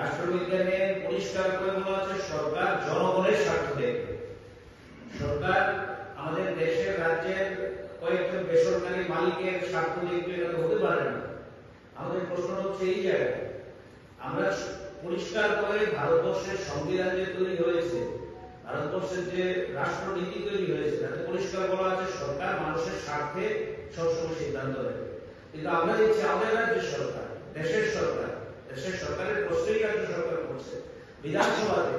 রাষ্ট্রবিজ্ঞানে পরিষ্কার করে বলা আছে সরকার জনগণের স্বার্থ দেখবে। সরকার আমাদের দেশের রাজ্যের কয়েকজন বেসরকারি মালিকের স্বার্থ দেখবে, এটা হতে পারে না। আমাদের প্রশ্ন হচ্ছে এই জায়গায় আমরা পরিষ্কার করে ভারতবর্ষের সংবিধান যে তৈরি হয়েছে, ভারতবর্ষের যে রাষ্ট্রনীতি তৈরি হয়েছে, তাতে পরিষ্কার বলা আছে সরকার মানুষের স্বার্থে সবসময় সিদ্ধান্ত নেবে। কিন্তু আমরা দেখছি আমাদের রাজ্যের সরকার, দেশের সরকারের প্রশ্নেই রাজ্য সরকার করছে। বিধানসভাতে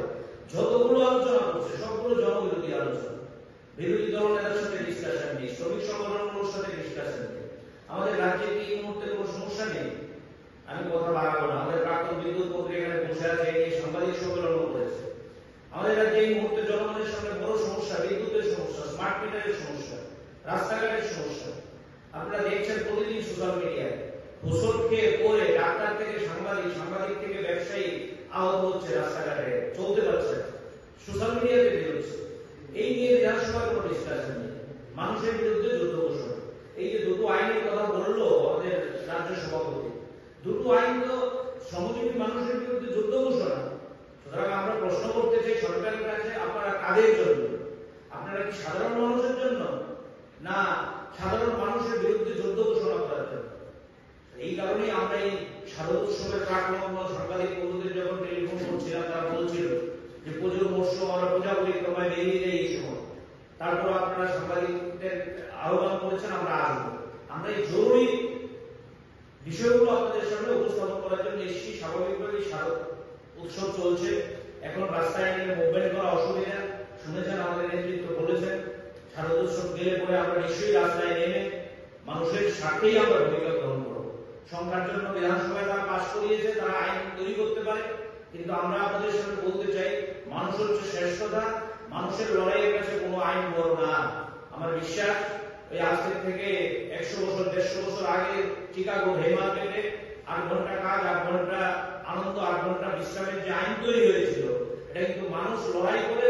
যতগুলো আলোচনা করছে সবগুলো জনবিরোধী আলোচনা, বিরোধী দল নেতার সাথে ডিসকাশন নেই, শ্রমিক সংগঠনগুলোর সাথে ডিসকাশন নেই। আমাদের রাজ্যে কি এই মুহূর্তে কোনো সমস্যা নেই? আমি কথা বাড়াবো না। আমাদের প্রাক্তন বিদ্যুৎ মন্ত্রী এখানে বসে আছে, এই সাংবাদিক সম্মেলন করেছে। আমাদের রাজ্যে এই মুহূর্তে জনগণের সামনে বড় সমস্যা বিদ্যুতের সমস্যা, স্মার্ট মিটারের সমস্যা, রাস্তাঘাটের সমস্যা। আপনারা দেখছেন প্রতিদিন সোশ্যাল মিডিয়ায় হোঁচট খেয়ে পড়ে ডাক্তার থেকে সাংবাদিক থেকে ব্যবসায়ী আহত হচ্ছে, রাস্তাঘাটে চলতে পারছে না, সোশ্যাল মিডিয়াতে বেরোচ্ছে। এই নিয়ে বিধানসভার কোনো ডিসকাশন নেই। মানুষের বিরুদ্ধে যুদ্ধ ঘোষণা। এই যে দুটো আইনের কথা বললো আমাদের রাজ্য সভাপতি, দুটো আইন তো শ্রমজীবী মানুষের বিরুদ্ধে যুদ্ধ ঘোষণা। সুতরাং আমরা প্রশ্ন করতে চাই সরকারের কাছে, আপনারা কাদের জন্য? আপনারা কি সাধারণ মানুষের জন্য, না সাধারণ মানুষের বিরুদ্ধে যুদ্ধ ঘোষণা করার জন্য? এই কারণেই আমরা এই শারদ উৎসবের প্রাকলগ্ন সাংবাদিক বন্ধুদের যখন টেলিফোন করছিলাম, তারা বলছিল যে পুজোর মরশুম আমরা পূজা পরিক্রমায় বেরিয়ে যাই এই সময়। তারপর আপনারা সাংবাদিকদের আহ্বান করেছেন আমরা আসবো। আমরা এই জরুরি বিষয়গুলো আপনাদের সামনে উপস্থাপন করার জন্য এসেছি। স্বাভাবিকভাবে শারদ উৎসব চলছে, এখন রাস্তায় নেমে মুভমেন্ট করা অসুবিধা। শুনেছেন আমাদের নেতৃত্ব বলেছেন শারদ উৎসব গেলে পরে আমরা নিশ্চয়ই রাস্তায় নেমে মানুষের স্বার্থেই আমরা ভূমিকা গ্রহণ করবো। সংখ্যার জন্য বিধানসভায় তারা পাশ করিয়েছে, তারা আইন তৈরি করতে পারে, কিন্তু আমরা আপনাদের সামনে বলতে চাই মানুষ হচ্ছে শ্রেষ্ঠতা। মানুষের লড়াইয়ের কাছে কোনো আইন বড় না। আমার বিশ্বাস এই আজকের থেকে 100 বছর 150 বছর আগে চিকাগো হেমার্কেটে 8 ঘন্টা কাজ 8 ঘন্টা আনন্দ 8 ঘন্টা বিশ্রামের যে আইন তৈরি হয়েছিল, এটা কিন্তু মানুষ লড়াই করে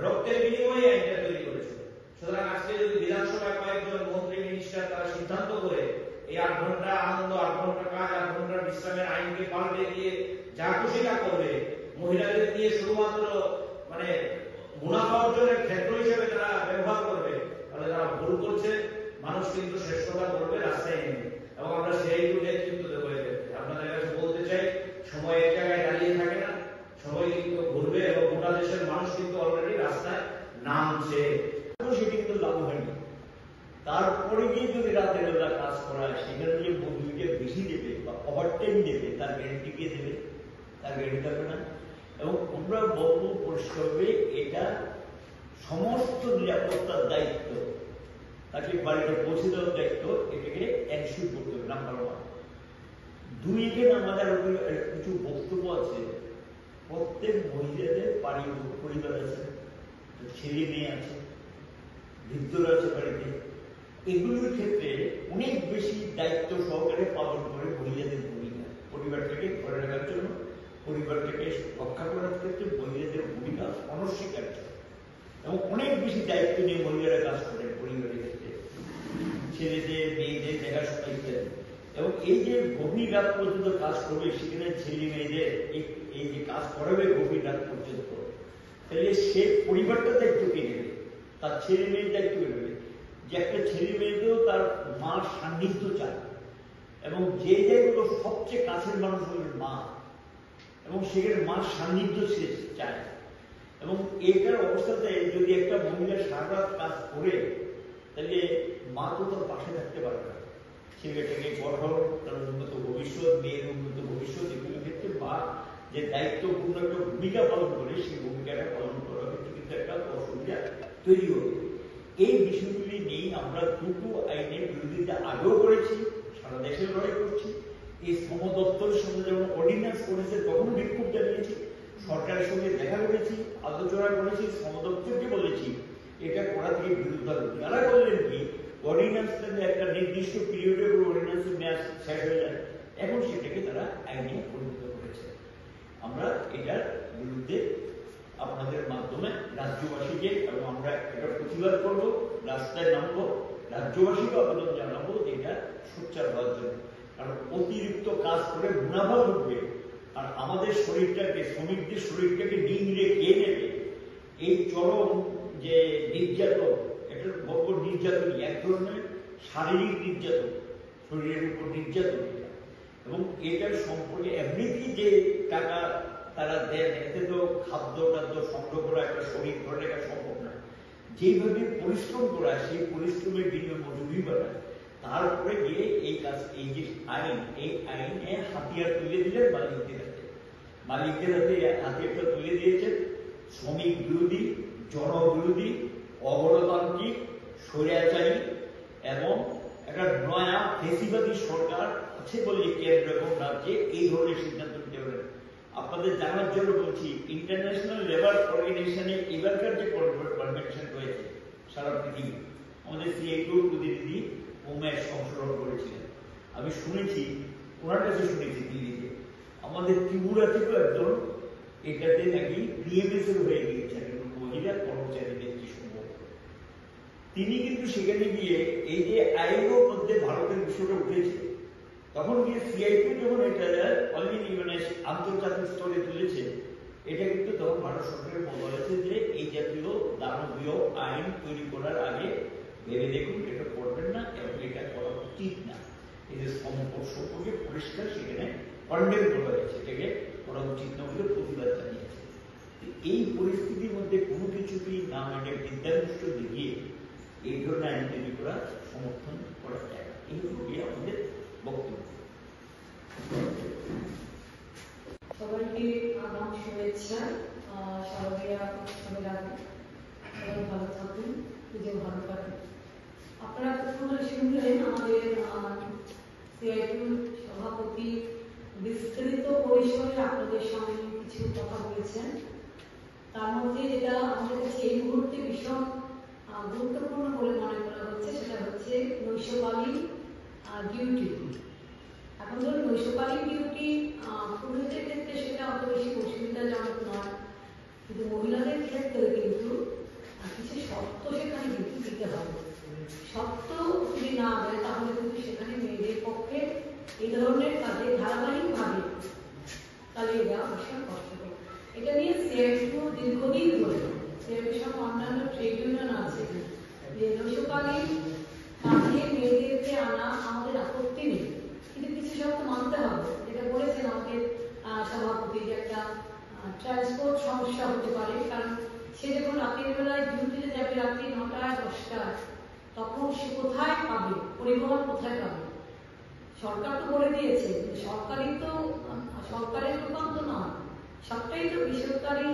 রক্তের বিনিময়ে আইনটা তৈরি করেছিল। সুতরাং আজকে যদি বিধানসভায় কয়েকজন মন্ত্রী মিনিস্টার তারা সিদ্ধান্ত করে এই 8 ঘন্টা আনন্দ 8 ঘন্টা কাজ 8 ঘন্টা বিশ্রামের আইনকে পাল্টে দিয়ে যা খুশি তা করবে, মহিলাদের দিয়ে শুধুমাত্র মানে মুনাফা অর্জনের ক্ষেত্র হিসেবে তারা ব্যবহার করবে, তাহলে তারা ভুল করছে। মানুষ কিন্তু শ্রেষ্ঠতা করবে রাস্তায় নেমে, এবং আমরা সেই নেতৃত্ব দেবো। আপনাদের কাছে বলতে চাই সময় এক জায়গায় দাঁড়িয়ে থাকে না, সময় কিন্তু ঘুরবে, এবং গোটা দেশের মানুষ কিন্তু অলরেডি রাস্তায় নামছে। সেটি কিন্তু লাগু হয়নি। তারপরে গিয়ে যদি রাতের বেলা কাজ করা হয়, সেখানে যে মজুরিটা বেশি দেবে বা ওভারটাইম দেবে, তার গ্যারেন্টি কে দেবে? তার গ্যারেন্টি থাকবে না। এবং আমরা বলবো পরিষ্কারভাবে এটা সমস্ত নিরাপত্তার দায়িত্ব, তাকে বাড়িতে পৌঁছে দেওয়ার দায়িত্ব, এটাকে এনশিওর করতে হবে। নাম্বার 1। 2, এখানে আমাদের কিছু বক্তব্য আছে। প্রত্যেক মহিলাদের পরিবার আছে, ছেলে মেয়ে আছে, বৃদ্ধর আছে বাড়িতে। এগুলোর ক্ষেত্রে অনেক বেশি দায়িত্ব সহকারে পালন করে মহিলাদের ভূমিকা। পরিবারটাকে ধরে রাখার জন্য, পরিবারটাকে রক্ষা করার ক্ষেত্রে মহিলাদের ভূমিকা অনস্বীকার্য, এবং অনেক বেশি দায়িত্ব নিয়ে মহিলারা কাজ করেন পরিবারের ক্ষেত্রে, ছেলেদের মেয়েদের দেখাশোনা ইত্যাদি। এবং এই যে গভীর রাত পর্যন্ত কাজ করবে, সেখানে ছেলে মেয়েদের এই যে কাজ করাবে গভীর রাত পর্যন্ত, তাহলে সে পরিবারটার দায়িত্ব কে নেবে? তার ছেলে মেয়ের দায়িত্ব নেবে। যে একটা ছেলে মেয়েদেরও তার মার সান্নিধ্য চায়, এবং যে জায়গাগুলো সবচেয়ে কাছের মানুষ হলেন মা, এবং সেখানে মার সান্নিধ্য সে চায়। এবং এইটার অবস্থাতে যদি একটা মহিলা সারা রাত কাজ করে, তাহলে মা তো তার পাশে থাকতে পারে না। ছেলেটাকে গঠন, তার উন্নত ভবিষ্যৎ, মেয়ের উন্নত ভবিষ্যৎ, এগুলোর ক্ষেত্রে মা যে দায়িত্বপূর্ণ একটা ভূমিকা পালন করে, সেই ভূমিকাটা পালন করার ক্ষেত্রে কিন্তু একটা অসুবিধা তৈরি হবে। এই বিষয়গুলি নিয়ে আমরা দুটো আইনের বিরোধিতা আগেও করেছি, সারা দেশে লড়াই করছি। এই শ্রম দপ্তরের সঙ্গে যখন অর্ডিন্যান্স করেছে তখন বিক্ষোভ জানিয়েছি, সরকারের সঙ্গে দেখা করেছি, আলোচনা করেছি, শ্রম দপ্তরকে বলেছি এটা করা থেকে বিরোধ হবে। তারা বললেন কি, অর্ডিন্যান্স একটা নির্দিষ্ট পিরিয়ডের উপর অর্ডিন্যান্সের মেয়াদ শেষ হয়ে যায়, এখন সেটাকে তারা আইনে পরিণত করেছে। আমরা এটার বিরুদ্ধে আপনাদের মাধ্যমে রাজ্যবাসীকে, এবং আমরা এটা প্রতিবাদ করবো, রাস্তায় নামবো, রাজ্যবাসীকে আবেদন জানাবো যে এটা সোচ্চার হওয়ার জন্য। কারণ অতিরিক্ত কাজ করে মুনাফা ঢুকবে, আর আমাদের শরীরটাকে, শ্রমিকদের শরীরটাকে নিংড়ে খেয়ে নেবে, এই চরম যে নির্যাতন, এটা বড় নির্যাতন, এক ধরনের শারীরিক নির্যাতন, শরীরের উপর নির্যাতন এটা। এবং এটার সম্পর্কে এমনিতেই যে টাকা তারা দেন, এতে তো খাদ্য টাদ্য সংগ্রহ করা একটা শরীর ধরে রাখা সম্ভব না। যেইভাবে পরিশ্রম করা, সেই পরিশ্রমের বিনিময়ে মজুরি বাড়ায়, তারপরে গিয়ে এই কাজ, এই যে আইন, এই আইনে হাতিয়ার তুলে দিলেন মালিকদের হাতে। মালিকদের হাতে হাতিয়ারটা তুলে দিয়েছেন শ্রমিক বিরোধী, জনবিরোধী, অগণতান্ত্রিক, স্বৈরাচারী এবং একটা নয়া ফেসিবাদী সরকার আছে বলে কেন্দ্র এবং রাজ্যে এই ধরনের সিদ্ধান্ত নিতে পারেন। আপনাদের জানার জন্য বলছি, ইন্টারন্যাশনাল লেবার অর্গানাইজেশনে এবারকার যে কনভেনশন রয়েছে সারা পৃথিবী, আমাদের সিআইটিউর প্রতিনিধি উমেশ অংশগ্রহণ করেছিলেন। আমি শুনেছি, ওনার কাছে শুনেছি দিল্লিতে, আমাদের ত্রিপুরা থেকে একজন এটাতে নাকি ডিএমএসএর হয়ে গিয়েছেন, মহিলা কর্মচারীদের কি সম্ভব। তিনি কিন্তু সেখানে গিয়ে এই যে আইনের মধ্যে ভারতের বিষয়টা উঠেছে, তখন গিয়ে সিআইটি যখন এটা অলরেডি মানে আন্তর্জাতিক স্তরে তুলেছে, এটা কিন্তু তখন ভারত সরকারের বলেছে যে এই জাতীয় দানবীয় আইন তৈরি করার আগে ভেবে দেখুন, এটা করবেন না এবং এটা করা উচিত না। এই যে সম্পর্কে পরিষ্কার সেখানে কন্ডেম করা হয়েছে, এটাকে করা উচিত না বলে প্রতিবাদ জানিয়েছে। এই পরিস্থিতির মধ্যে কোনো কিছুকেই না মেনে বিদ্যানুষ্ঠ দেখিয়ে এই ধরনের আইন তৈরি করা সমর্থন করা যায় না। এই হল আমাদের বক্তব্য। সবাইকে আগাম শুভেচ্ছা। শারদীয়া উৎসবের আগে সবাই ভালো থাকুন, পুজো ভালো কাটুন। আপনারা এতক্ষণ শুনলেন আমাদের সিআইটিউর সভাপতি বিস্তৃত পরিসরে আপনাদের সঙ্গে কিছু কথা বলেছেন। তার মধ্যে যেটা আমাদের কাছে এই মুহূর্তে ভীষণ গুরুত্বপূর্ণ বলে মনে করা হচ্ছে, সেটা হচ্ছে নৈশকালীন ডিউটি। এখন ধরুন নৈশকালীন ডিউটি পুরুষদের ক্ষেত্রে সেটা অত বেশি অসুবিধাজনক নয়, কিন্তু মহিলাদের ক্ষেত্রে কিন্তু কিছু শর্ত সেখানে কিন্তু দিতে হবে। শর্ত যদি না দেয় তাহলে কিন্তু সেখানে মেয়েদের পক্ষে এই ধরনের কাজে ধারাবাহিকভাবে চালিয়ে দেওয়া ভীষণ কষ্টকর। এটা নিয়ে সিআইটিউ দীর্ঘদিন ধরে, সিআইটির সঙ্গে অন্যান্য ট্রেড ইউনিয়ন আছে, যে নৈশকালীন কাজে মেয়েদেরকে আনা আমাদের আপত্তি নেই, কিন্তু কিছু শর্ত মানতে হবে। যেটা বলেছেন আমাদের সভাপতি, যে একটা ট্রান্সপোর্ট সমস্যা হতে পারে, কারণ সে যখন রাতের বেলায় ডিউটিতে যাবে রাত্রি 9টায় 10টায়, তখন সে কোথায় পাবে, পরিবহন কোথায় পাবে? সরকার তো বলে দিয়েছে, সরকারি তো সরকারের দোকান তো নয়, সবটাই তো বেসরকারি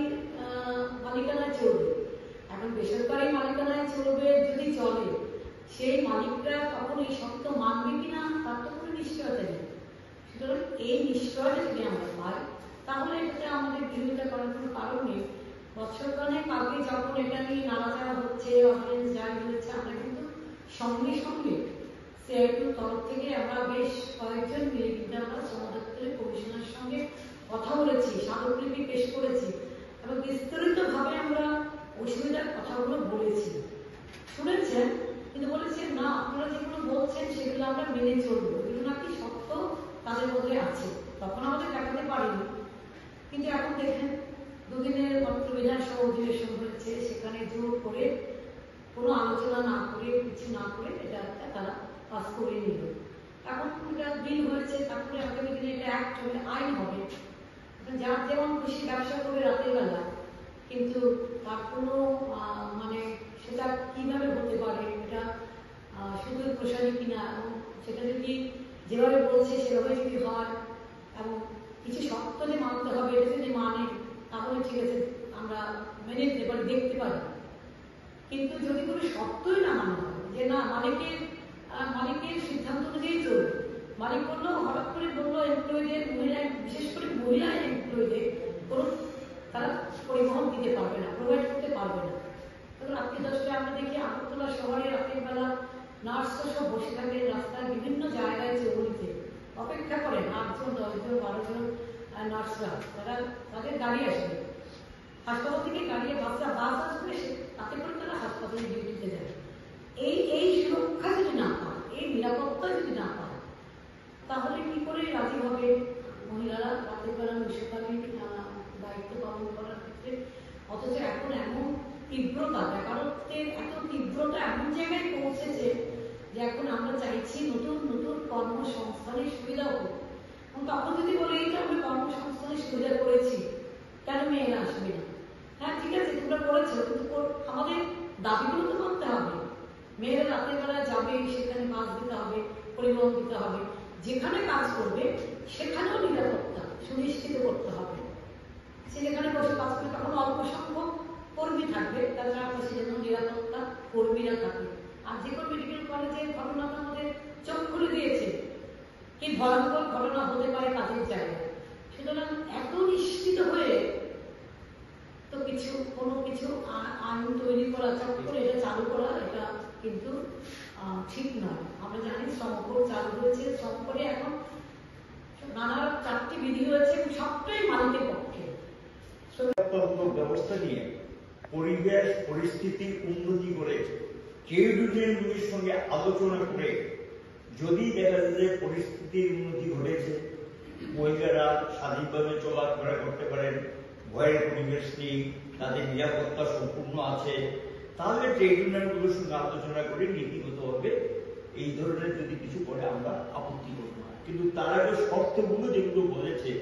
মালিকানায় চলবে। এখন বেসরকারি মালিকানায় চলবে যদি চলে, সেই মালিকরা তখন এই শর্ত মানবে কিনা তার তো কোনো নিশ্চয়তা নেই। সুতরাং এই নিশ্চয়তা যদি আমরা পাই, তাহলে এটাতে আমাদের বিরোধিতা করার কোনো কারণ নেই। বছরখানেক আগে যখন এটা নিয়ে নাড়াচাড়া হচ্ছে, অডিয়েন্স জারি হচ্ছে, আমরা কিন্তু সঙ্গে সঙ্গে সিআইটিউর তরফ থেকে আমরা বেশ কয়েকজন মিলে কিন্তু আমরা শ্রম দপ্তরের কমিশনারের সঙ্গে কথা বলেছি, স্মারকলিপি পেশ করেছি এবং বিস্তারিতভাবে আমরা অসুবিধার কথাগুলো বলেছি। শুনেছেন, কিন্তু বলেছেন না আপনারা যেগুলো বলছেন সেগুলো আমরা মেনে চলবো, এগুলো নাকি সত্য তাদের মধ্যে আছে। তখন আমাদের দেখাতে পারিনি, কিন্তু এখন দেখেন দুদিনের মাত্র বিধানসভা অধিবেশন হয়েছে, সেখানে জোর করে কোনো আলোচনা না করে, কিছু না করে এটা একটা তারা পাস করে নিল। এখন এটা বিল হয়েছে, তারপরে আগামী দিনে এটা অ্যাক্ট হবে, আইন হবে, যার যেমন খুশি ব্যবসা করবে রাতের বেলা, কিন্তু তার কোনো মানে সেটা কিভাবে হতে পারে, এটা শুধু প্রসারী কিনা, এবং সেটা যদি যেভাবে বলছে সেভাবে যদি হয় এবং কিছু শর্ত যে মানতে হবে, এটা যদি মানে তাহলে ঠিক আছে আমরা মেনে নিতে পারি, দেখতে পারি। কিন্তু যদি কোনো শর্তই না মানা হয়, যে না মালিকের সিদ্ধান্ত অনুযায়ী চলবে, মালিক বললো হঠাৎ করে বললো এমপ্লয়ীদের, মহিলা বিশেষ করে মহিলা এমপ্লয়ীদের কোনো তারা পরিবহন দিতে পারবে না, প্রোভাইড করতে পারবে না। তখন রাত্রি 10টায় আমরা দেখি আগরতলা শহরে রাতের বেলা নার্সরা সব বসে থাকে রাস্তায় বিভিন্ন জায়গায় চৌমুড়িতে অপেক্ষা করেন 8 জন 10 জন 12 জন নার্সরা, তারা তাদের গাড়ি আসবে হাসপাতাল থেকে, গাড়ি বাস আসবে, তাতে করে তারা হাসপাতালে ডিউটিতে যায়। এই সুরক্ষা যদি না পায়, এই নিরাপত্তা যদি না পায়, তাহলে কি করে রাজি হবে মহিলারা রাতের বেলা গ্রীষ্মকালীন দায়িত্ব পালন করার ক্ষেত্রে, অথচ এখন এমন তীব্রতা, বেকারত্বের এত তীব্রতা এমন জায়গায় পৌঁছেছে যে এখন আমরা চাইছি নতুন নতুন কর্মসংস্থানের সুবিধা হোক। এবং তখন যদি বলে যে আমরা কর্মসংস্থানের সুবিধা করেছি, কেন মেয়েরা আসবে না? হ্যাঁ ঠিক আছে, তোমরা করেছো, কিন্তু আমাদের দাবিগুলো তো মানতে হবে। মেয়েরা রাতের বেলা যাবে, সেখানে বাস দিতে হবে, পরিবহন দিতে হবে, যেখানে কাজ করবে সেখানেও নিরাপত্তা সুনিশ্চিত করতে হবে। সে যেখানে বসে কাজ করবে তখন অল্প সংখ্যক কর্মী থাকবে, তাছাড়া পাশে যেন নিরাপত্তা কর্মীরা থাকে। আর যে কোনো মেডিকেল কলেজের ঘটনাটা আমাদের চোখ খুলে দিয়েছে কি ভয়ঙ্কর ঘটনা হতে পারে কাজের জায়গায়। সুতরাং এত নিশ্চিত হয়ে তো কোনো কিছু আইন তৈরি করা, চট করে এটা চালু করা, এটা কিন্তু ঠিক নয়। আমরা জানি শ্রমকোড চালু হয়েছে, শ্রমকোডে এখন নানা 4টি বিধি হয়েছে, সবটাই মালিকের পক্ষে। ব্যবস্থা নিয়ে পরিবেশ পরিস্থিতি উন্নতি করে ট্রেড ইউনিয়নগুলির সঙ্গে আলোচনা করে যদি দেখা যায় যে পরিস্থিতির উন্নতি ঘটেছে, মহিলারা স্বাধীনভাবে চলাফেরা করতে পারেন, ভয়ের পরিবেশ নেই, তাদের নিরাপত্তা সম্পূর্ণ আছে, তাহলে ট্রেড ইউনিয়নগুলোর সঙ্গে আলোচনা করে নীতিগতভাবে এই ধরনের যদি কিছু করে আমরা আপত্তি করব না। কিন্তু তার আগে শর্তগুলো যেগুলো বলেছে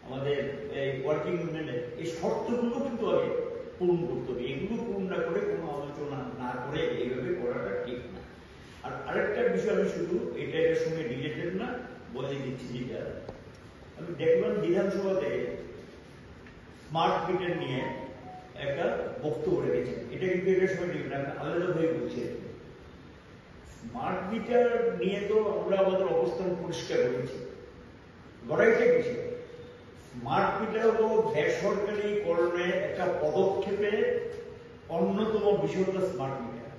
আমাদের এই ওয়ার্কিং ইউনিয়নের, এই শর্তগুলো কিন্তু আগে পূরণ করতে হবে। এগুলো পূরণ না করে কোনো আলোচনা না করে এইভাবে করাটা ঠিক না। আর আরেকটা বিষয় আমি শুধু এটার সঙ্গে রিলেটেড না বলে দিচ্ছি, যেটা আমি দেখলাম বিধানসভাতে স্মার্ট মিটার নিয়ে একটা বক্তব্য রেখেছেন। এটা কিন্তু এটার সঙ্গে রিলেটেড, আমি আলাদাভাবে বলছি। স্মার্ট মিটার নিয়ে তো আমরা আমাদের অবস্থান পরিষ্কার করেছি, লড়াইটা কিছু। স্মার্ট মিটার হলো বেসরকারীকরণের একটা পদক্ষেপের অন্যতম বিষয় হলো স্মার্ট মিটার।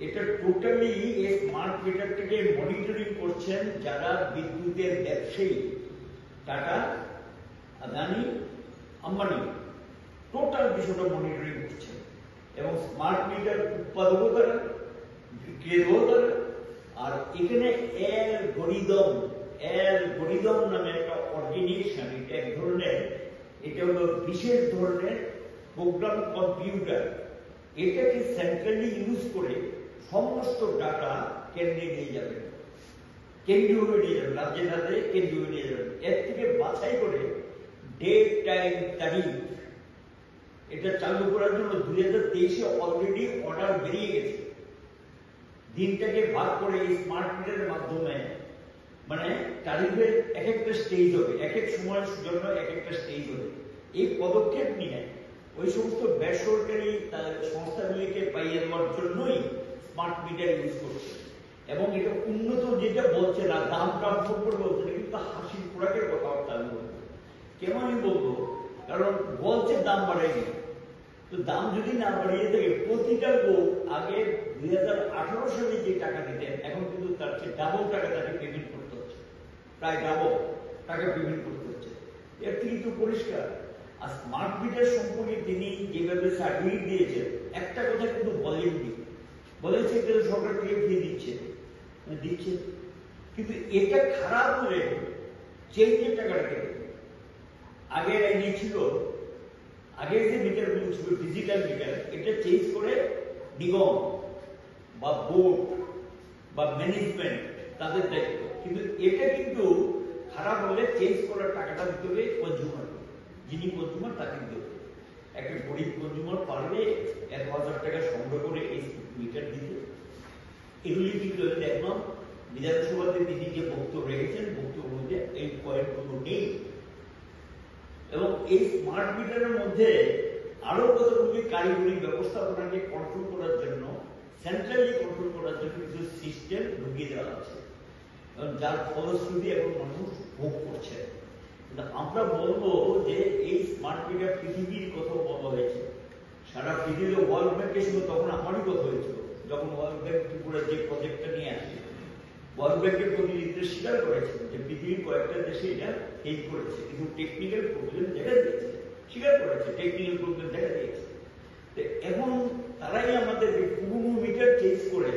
এটা টোটালি এই স্মার্ট মিটারটাকে মনিটরিং করছেন যারা বিদ্যুতের ব্যবসায়ী, টাটা, আদানি, আম্বানি, টোটাল বিষয়টা মনিটরিং করছেন। এবং স্মার্ট মিটার উৎপাদকও তারা, বিক্রেতাও তারা। আর এখানে অ্যালগরিদম নামে একটা অর্গানাইজেশন, এটা এক ধরনের, এটা হলো বিশেষ ধরনের প্রোগ্রাম কম্পিউটার। এটাকে সেন্ট্রালি ইউজ করে সমস্ত ডাটা কেন্দ্রে নিয়ে যাবেন, কেন্দ্রীয়ভাবে নিয়ে যাবেন, রাজ্যে রাজ্যে কেন্দ্রীয় নিয়ে যাবেন। এর থেকে বাছাই করে ডেট, টাইম, তারিখ এটা চালু করার জন্য 2023-এ অলরেডি অর্ডার বেরিয়ে গেছে। দিনটাকে ভাগ করে এই স্মার্ট মিটারের মাধ্যমে, মানে তারিখের এক একটা স্টেজ হবে, এক এক সময়ের জন্য এক একটা স্টেজ হবে। এই পদক্ষেপ নিয়ে ওই সমস্ত বেসরকারি সংস্থাগুলিকে পাইয়ে দেওয়ার জন্যই স্মার্ট মিটার ইউজ করছে। এবং এটা উন্নত যেটা বলছে না, দাম সম্পর্কে বলছে না, কিন্তু হাসির খোরাকের কথাবার্তা আমি বলবো। কেন আমি বলবো? কারণ বলছে দাম বাড়ায়নি, তো দাম যদি না বাড়িয়ে থাকে, প্রতিটা লোক আগে 2018 সালে যে টাকা দিতেন, এখন কিন্তু তার চেয়ে ডাবল টাকা তাকে পেমেন্ট করতে হচ্ছে, প্রায় ডাবল টাকা পেমেন্ট করতে হচ্ছে। এর থেকে তো পরিষ্কার। আর স্মার্ট মিটার সম্পর্কে তিনি যেভাবে সার্টিফিকেট দিয়েছেন, একটা কথা কিন্তু বলেননি, বলেছে যে সরকার থেকে ফ্রি দিচ্ছে, কিন্তু এটা খারাপ হলে চেঞ্জের টাকাটা কেটে। আগে আইনি ছিল, আগে যে মিটারগুলো ছিল ডিজিটাল মিটার, এটা চেঞ্জ করে নিগম বা বোর্ড বা ম্যানেজমেন্ট তাদের দায়িত্ব। কিন্তু এটা কিন্তু খারাপ হলে চেঞ্জ করার টাকাটা দিতে হবে কনজিউমার, যিনি কনজিউমার তাকে দিতে হবে। একটা গরিব কনজিউমার পারবে 1000 টাকা সংগ্রহ করে এই মিটার দিতে। এগুলি কিন্তু দেখলাম বিধানসভাতে তিনি যে বক্তব্য রেখেছেন, বক্তব্য মধ্যে এই পয়েন্টগুলো নেই। এবং এই স্মার্ট মিটারের মধ্যে আরো কতগুলি কারিগরি ব্যবস্থাপনাকে কন্ট্রোল করার জন্য, সেন্ট্রালি কন্ট্রোল করার জন্য কিছু সিস্টেম ঢুকিয়ে দেওয়া আছে, যার ফলশ্রুতি এখন মানুষ ভোগ করছে। আমরা বলবো যে এই স্মার্ট মিটার পৃথিবীর কথা বলা হয়েছে, সারা পৃথিবীতে ওয়ার্ল্ড ব্যাংকের সঙ্গে তখন আমারই কথা হয়েছিল, যখন ওয়ার্ল্ড ব্যাংক ত্রিপুরা যে প্রজেক্টটা নিয়ে আসে। ওয়ার্ল্ড ব্যাংকের প্রতিনিধিত্ব স্বীকার করেছে যে পৃথিবীর কয়েকটা দেশে এটা হেল্প করেছে, কিন্তু টেকনিক্যাল প্রবলেম দেখা দিয়েছে, স্বীকার করেছে টেকনিক্যাল প্রবলেম দেখা দিয়েছে। এখন তারাই আমাদের পুরনো মিটার চেঞ্জ করে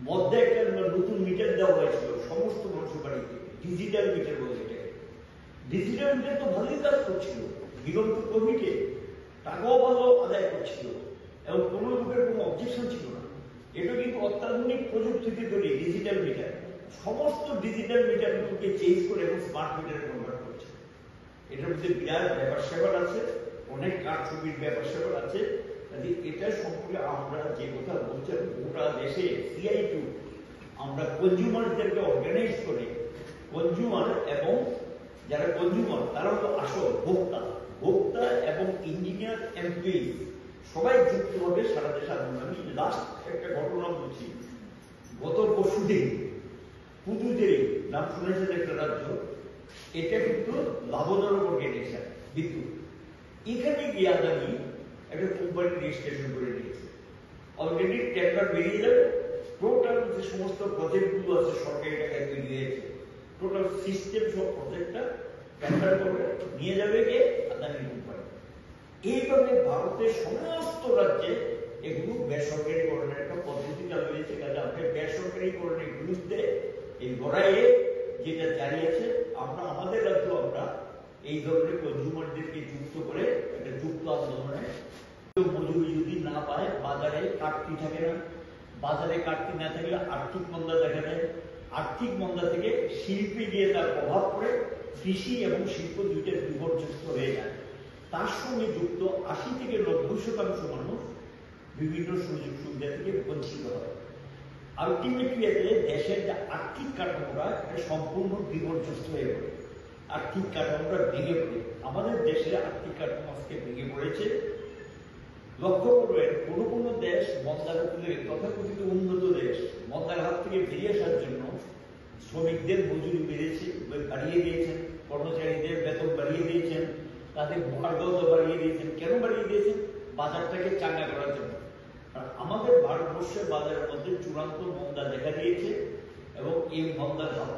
মধ্যে একটা নতুন মিটার দেওয়া হয়েছিল সমস্ত মানুষের বাড়িতে, ডিজিটাল মিটার বলে এটাকে। ডিজিটাল মিডিয়া তো ভালোই কাজ করছিল, বিগত কোভিডে টাকাও ভালো আদায় করছিল এবং কোনো লোকের কোনো অবজেকশন ছিল না। এটা কিন্তু অত্যাধুনিক প্রযুক্তিতে তৈরি ডিজিটাল মিটার, সমস্ত ডিজিটাল মিটারগুলোকে চেঞ্জ করে এবং স্মার্ট মিটারে কনভার্ট করছে। এটার মধ্যে বিরাট ব্যাপার স্যাপার আছে, অনেক কারচুপির ব্যাপার স্যাপার আছে। এটা সম্পর্কে আমরা যে কথা বলছি, গোটা দেশে CI2 আমরা কনজিউমারদেরকে অর্গানাইজ করে কনজিউমার এবং যারা কনজিউমার তারা হলো আসল ভোক্তা, ভোক্তা এবং ইঞ্জিনিয়ার এমপ্লয়ি সবাই যুক্ত হবে সারা দেশে আন্দোলন। আমি লাস্ট একটা ঘটনা বলছি, গত পরশুদিন পুদুচেরি নাম শুনেছেন একটা রাজ্য, এটা কিন্তু লাভজনক অর্গানাইজেশন বিদ্যুৎ। এখানে গিয়ে আদানি একটা কোম্পানি রেজিস্ট্রেশন করে নিয়েছে, অলরেডি টেন্ডার বেরিয়ে যাবে। টোটাল যে সমস্ত প্রজেক্টগুলো আছে সরকারি টাকায় তৈরি হয়েছে, টোটাল সিস্টেম সব প্রজেক্টটা টেন্ডার করে নিয়ে যাবে গিয়ে আদানি কোম্পানি। এইভাবে ভারতের সমস্ত রাজ্যে এগুলো বেসরকারীকরণের একটা পদ্ধতি চালু হয়েছে। কাজে আপনি বেসরকারীকরণের বিরুদ্ধে এই লড়াইয়ে যেটা জারি আছে, আমরা আমাদের রাজ্য আমরা এই ধরনের কনজিউমারদেরকে যুক্ত করে একটা যুক্ত আন্দোলনে, মজুরি যদি না পায় বাজারে কাটতি থাকে না, বাজারে কাটতি না থাকলে আর্থিক মন্দা দেখা যায়, আর্থিক মন্দা থেকে শিল্পে গিয়ে তার প্রভাব পড়ে, কৃষি এবং শিল্প দুইটা বিপর্যস্ত হয়ে যায়। তার সঙ্গে যুক্ত 80 থেকে 90% মানুষ বিভিন্ন সুযোগ সুবিধা থেকে বঞ্চিত হয়। আলটিমেটলি এতে দেশের যে আর্থিক কাঠামোটা সম্পূর্ণ বিপর্যস্ত হয়ে পড়ে, আর্থিক কাঠামোটা ভেঙে পড়ে। আমাদের দেশের আর্থিক কাঠামো আজকে ভেঙে পড়েছে। লক্ষ্য করবেন কোনো কোনো দেশ মন্দার তুলে তথাকথিত উন্নত দেশ মন্দার হাত থেকে বেরিয়ে আসার জন্য শ্রমিকদের মজুরি বাড়িয়ে দিয়েছেন, কর্মচারীদের বেতন বাড়িয়ে দিয়েছেন, তাদের ভাড়াও বাড়িয়ে দিয়েছেন। কেন বাড়িয়ে দিয়েছেন? বাজারটাকে চাঙ্গা করার জন্য। আর আমাদের ভারতবর্ষের বাজারের মধ্যে চূড়ান্ত মন্দা দেখা দিয়েছে এবং এই মন্দার হাত